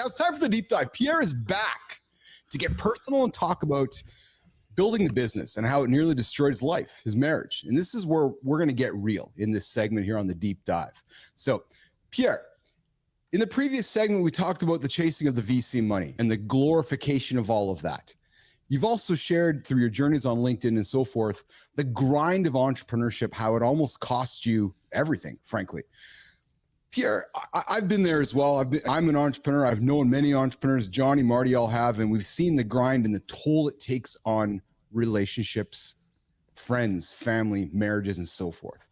Now it's time for the deep dive. Pierre is back to get personal and talk about building the business and how it nearly destroyed his life, his marriage. And this is where we're going to get real in this segment here on the deep dive. So, Pierre, in the previous segment, we talked about the chasing of the VC money and the glorification of all of that. You've also shared through your journeys on LinkedIn and so forth, the grind of entrepreneurship, how it almost costs you everything, frankly. Pierre, I've been there as well. I'm an entrepreneur. I've known many entrepreneurs, Johnny, Marty, all have, and we've seen the grind and the toll it takes on relationships, friends, family, marriages, and so forth.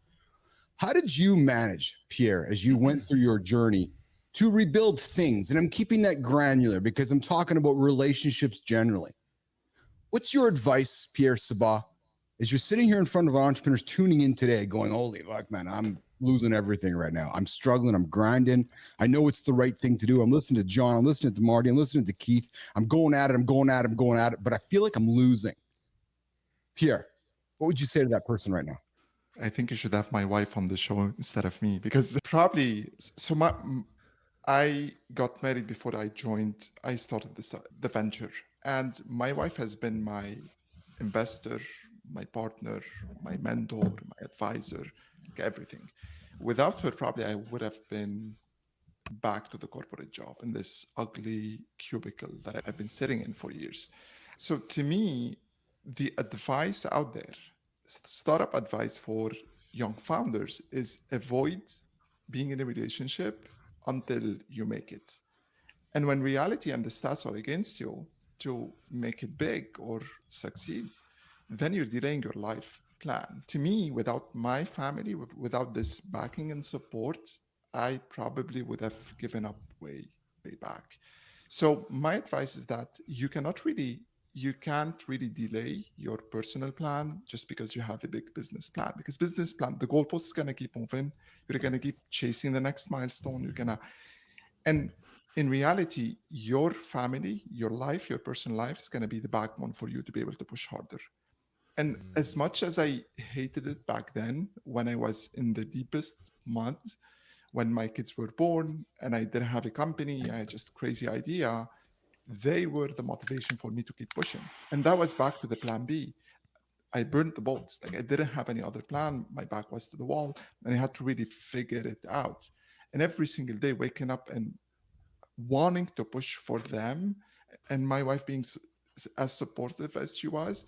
How did you manage, Pierre, as you went through your journey to rebuild things? And I'm keeping that granular because I'm talking about relationships generally. What's your advice, Pierre Sabah, as you're sitting here in front of entrepreneurs tuning in today going, holy fuck, man, I'm losing everything right now. I'm struggling. I'm grinding. I know it's the right thing to do. I'm listening to John. I'm listening to Marty. I'm listening to Keith. I'm going at it. But I feel like I'm losing. Pierre, what would you say to that person right now? I think you should have my wife on the show instead of me, because I got married before I started the venture. And my wife has been my investor, my partner, my mentor, my advisor, everything. Without her, probably I would have been back to the corporate job in this ugly cubicle that I've been sitting in for years. So to me, the advice out there, startup advice for young founders, is avoid being in a relationship until you make it. And when reality and the stats are against you to make it big or succeed, then you're delaying your life plan. To me, without my family, without this backing and support, I probably would have given up way back. So my advice is that you can't really delay your personal plan just because you have a big business plan. Because business plan, the goalpost is going to keep moving. You're going to keep chasing the next milestone. And in reality, your family, your life, your personal life is going to be the backbone for you to be able to push harder. And as much as I hated it back then, when I was in the deepest mud, when my kids were born and I didn't have a company, I had just a crazy idea, they were the motivation for me to keep pushing. And that was back to the plan B. I burned the boats. Like, I didn't have any other plan. My back was to the wall and I had to really figure it out. And every single day waking up and wanting to push for them, and my wife being as supportive as she was,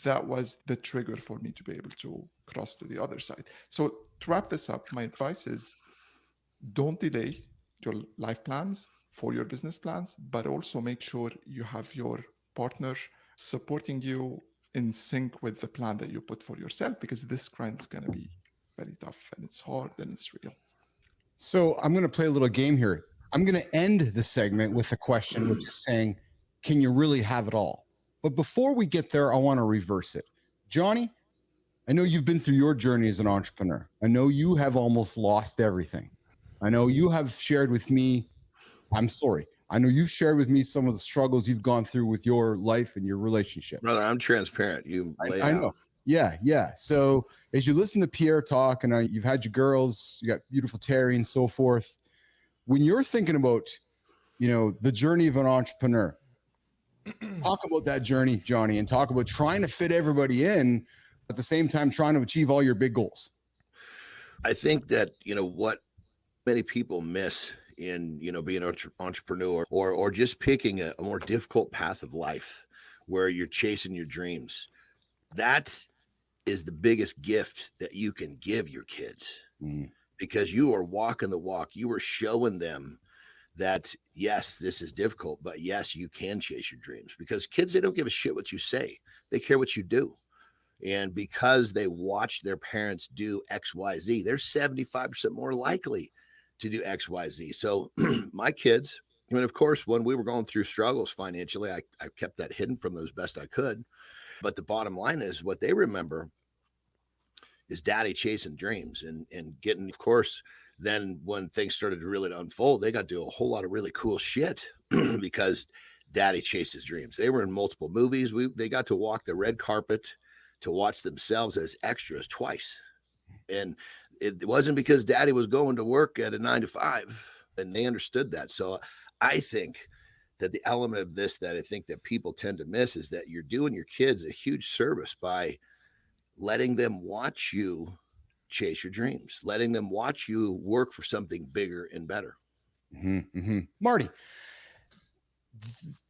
that was the trigger for me to be able to cross to the other side. So to wrap this up, my advice is don't delay your life plans for your business plans, but also make sure you have your partner supporting you in sync with the plan that you put for yourself, because this grind is going to be very tough and it's hard and it's real. So I'm going to play a little game here. I'm going to end the segment with a question, which is saying, can you really have it all? But before we get there, I want to reverse it. Johnny, I know you've been through your journey as an entrepreneur. I know you have almost lost everything. I know you have shared with me, I'm sorry. I know you've shared with me some of the struggles you've gone through with your life and your relationship. Brother, I'm transparent. I know. Yeah. So as you listen to Pierre talk, and you've had your girls, you got beautiful Terry and so forth. When you're thinking about, the journey of an entrepreneur, talk about that journey, Johnny, and talk about trying to fit everybody in at the same time, trying to achieve all your big goals. I think that, what many people miss in, being an entrepreneur or just picking a more difficult path of life where you're chasing your dreams, that is the biggest gift that you can give your kids, because you are walking the walk. You are showing them that, yes, this is difficult, but yes, you can chase your dreams, because kids, they don't give a shit what you say. They care what you do. And because they watch their parents do X, Y, Z, they're 75% more likely to do X, Y, Z. So my kids, of course, when we were going through struggles financially, I kept that hidden from them as best I could. But the bottom line is, what they remember is daddy chasing dreams and getting, of course, then when things started to really unfold, they got to do a whole lot of really cool shit because daddy chased his dreams. They were in multiple movies. They got to walk the red carpet to watch themselves as extras twice. And it wasn't because daddy was going to work at a 9 to 5, and they understood that. So I think that the element of this that I think that people tend to miss is that you're doing your kids a huge service by letting them watch you chase your dreams, letting them watch you work for something bigger and better. Marty,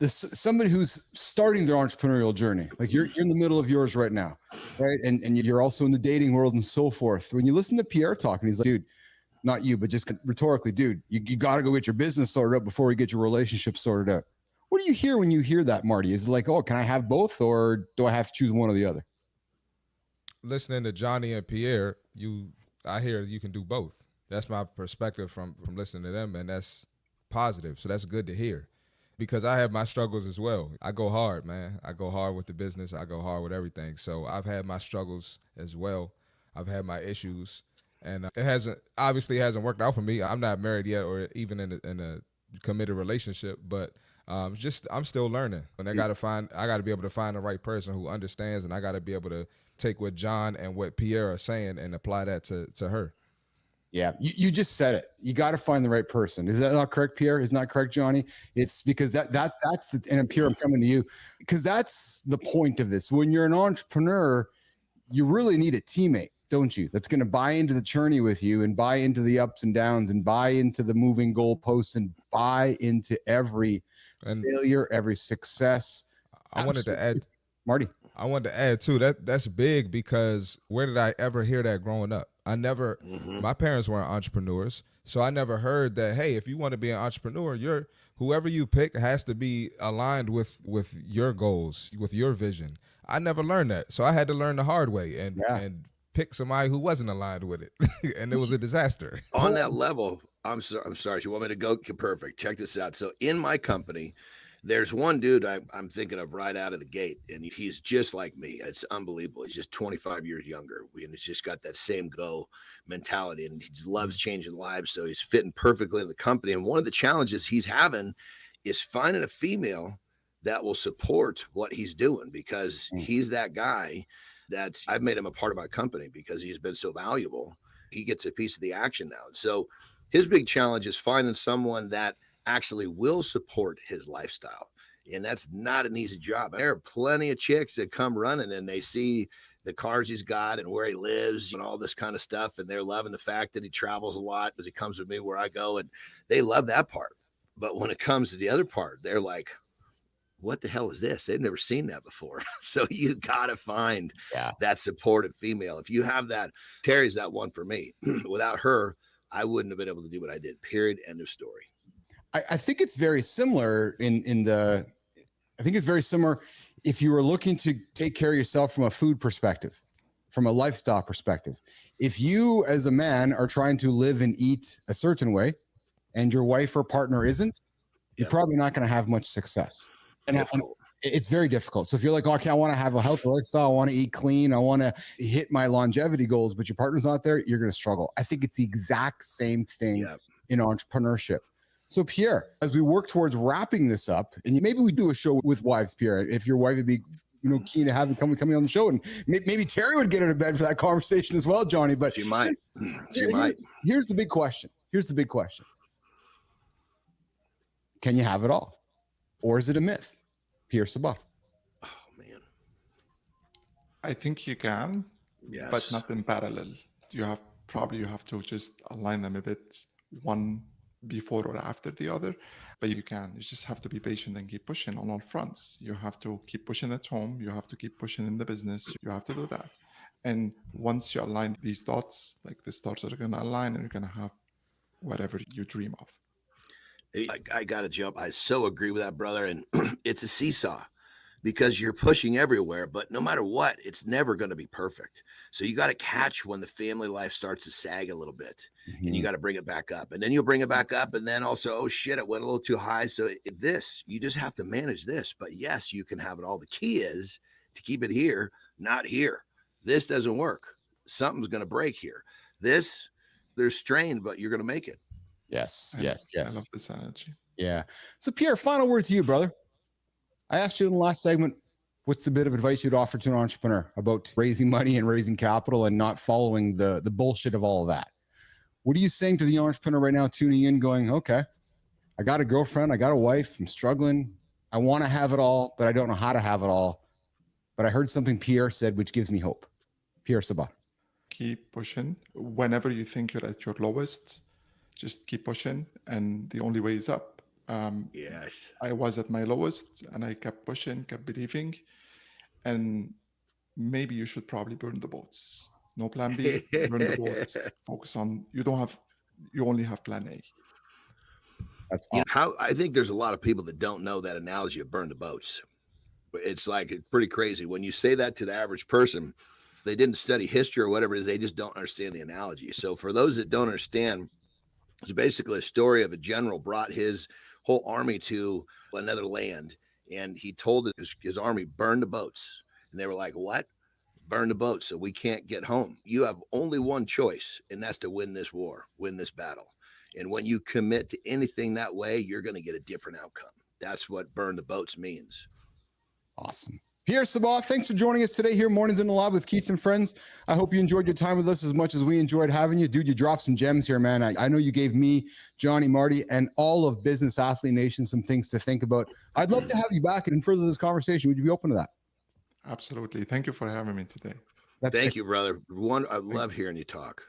somebody who's starting their entrepreneurial journey, like you're in the middle of yours right now, right? And you're also in the dating world and so forth. When you listen to Pierre talking, he's like, dude, not you, but just rhetorically, dude, you got to go get your business sorted out before you get your relationship sorted out. What do you hear when you hear that, Marty? Is it like, oh, can I have both, or do I have to choose one or the other? Listening to Johnny and Pierre, I hear you can do both. That's my perspective from listening to them, and that's positive. So that's good to hear, because I have my struggles as well. I go hard, man. I go hard with the business. I go hard with everything. So I've had my struggles as well. I've had my issues, and it obviously hasn't worked out for me. I'm not married yet, or even in a committed relationship, but I'm still learning, and I got to be able to find the right person who understands, and I got to be able to take what John and what Pierre are saying and apply that to her. Yeah, you just said it. You got to find the right person. Is that not correct, Pierre? Is not correct, Johnny? It's because that's the, and Pierre, I'm coming to you, because that's the point of this. When you're an entrepreneur, you really need a teammate, don't you? That's going to buy into the journey with you and buy into the ups and downs and buy into the moving goalposts and buy into every failure, every success. I wanted to add, Marty. I wanted to add too, that's big, because where did I ever hear that growing up? My parents weren't entrepreneurs, so I never heard that, hey, if you want to be an entrepreneur, whoever you pick has to be aligned with your goals, with your vision. I never learned that, so I had to learn the hard way and pick somebody who wasn't aligned with it, and it was a disaster. On that level, I'm sorry. You want me to go? Perfect. Check this out. So in my company, there's one dude I'm thinking of right out of the gate, and he's just like me. It's unbelievable. He's just 25 years younger, and he's just got that same go mentality, and he just loves changing lives. So he's fitting perfectly in the company. And one of the challenges he's having is finding a female that will support what he's doing, because he's that guy that I've made him a part of my company because he's been so valuable. He gets a piece of the action now. So his big challenge is finding someone that actually will support his lifestyle. And that's not an easy job. There are plenty of chicks that come running and they see the cars he's got and where he lives and all this kind of stuff. And they're loving the fact that he travels a lot, because he comes with me where I go, and they love that part. But when it comes to the other part, they're like, what the hell is this? They've never seen that before. So you got to find that supportive female. If you have that, Terry's that one for me. Without her, I wouldn't have been able to do what I did. Period. End of story. I think it's very similar I think it's very similar if you were looking to take care of yourself from a food perspective, from a lifestyle perspective. If you as a man are trying to live and eat a certain way and your wife or partner isn't, you're probably not going to have much success. And it's very difficult. So if you're like, okay, I want to have a healthy lifestyle, I want to eat clean, I want to hit my longevity goals, but your partner's not there, you're going to struggle. I think it's the exact same thing in entrepreneurship. So Pierre, as we work towards wrapping this up, and maybe we do a show with wives, Pierre, if your wife would be, keen to have you coming on the show, and maybe Terry would get her to bed for that conversation as well, Johnny. But she might. Here's the big question. Can you have it all, or is it a myth? Pierre Sabah. Oh man, I think you can, but not in parallel. You have to just align them a bit, one before or after the other, but you just have to be patient and keep pushing on all fronts. You have to keep pushing at home, you have to keep pushing in the business, you have to do that. And once you align these dots, like the stars are going to align, and you're going to have whatever you dream of. I got to jump. I so agree with that, brother. And it's a seesaw, because you're pushing everywhere, but no matter what, it's never going to be perfect. So you got to catch when the family life starts to sag a little bit, and you got to bring it back up, and then you'll bring it back up. And then also, oh shit, it went a little too high. So you just have to manage this, but yes, you can have it all. The key is to keep it here, not here. This doesn't work. Something's going to break here. There's strain, but you're going to make it. Yes. I love this energy. Yeah. So Pierre, final word to you, brother. I asked you in the last segment, what's the bit of advice you'd offer to an entrepreneur about raising money and raising capital and not following the bullshit of all of that? What are you saying to the entrepreneur right now tuning in going, okay, I got a girlfriend, I got a wife, I'm struggling. I want to have it all, but I don't know how to have it all. But I heard something Pierre said, which gives me hope. Pierre, Sabah. Keep pushing. Whenever you think you're at your lowest, just keep pushing. And the only way is up. Yes. I was at my lowest and I kept pushing, kept believing. And maybe you should probably burn the boats. No plan B, burn the boats. Focus on, you only have plan A. That's You know, awesome. how I think there's a lot of people that don't know that analogy of burn the boats. It's like it's pretty crazy. When you say that to the average person, they didn't study history or whatever it is, they just don't understand the analogy. So for those that don't understand, it's basically a story of a general brought his whole army to another land, and he told his army, burn the boats. And they were like, what? Burn the boats so we can't get home. You have only one choice, and that's to win this war, win this battle. And when you commit to anything that way, you're going to get a different outcome. That's what burn the boats means. Awesome. Pierre, Sabah, thanks for joining us today here, Mornings in the Lab with Keith and Friends. I hope you enjoyed your time with us as much as we enjoyed having you. Dude, you dropped some gems here, man. I know you gave me, Johnny, Marty, and all of Business Athlete Nation some things to think about. I'd love to have you back and further this conversation. Would you be open to that? Absolutely. Thank you for having me today. Thank you, brother. I love hearing you talk.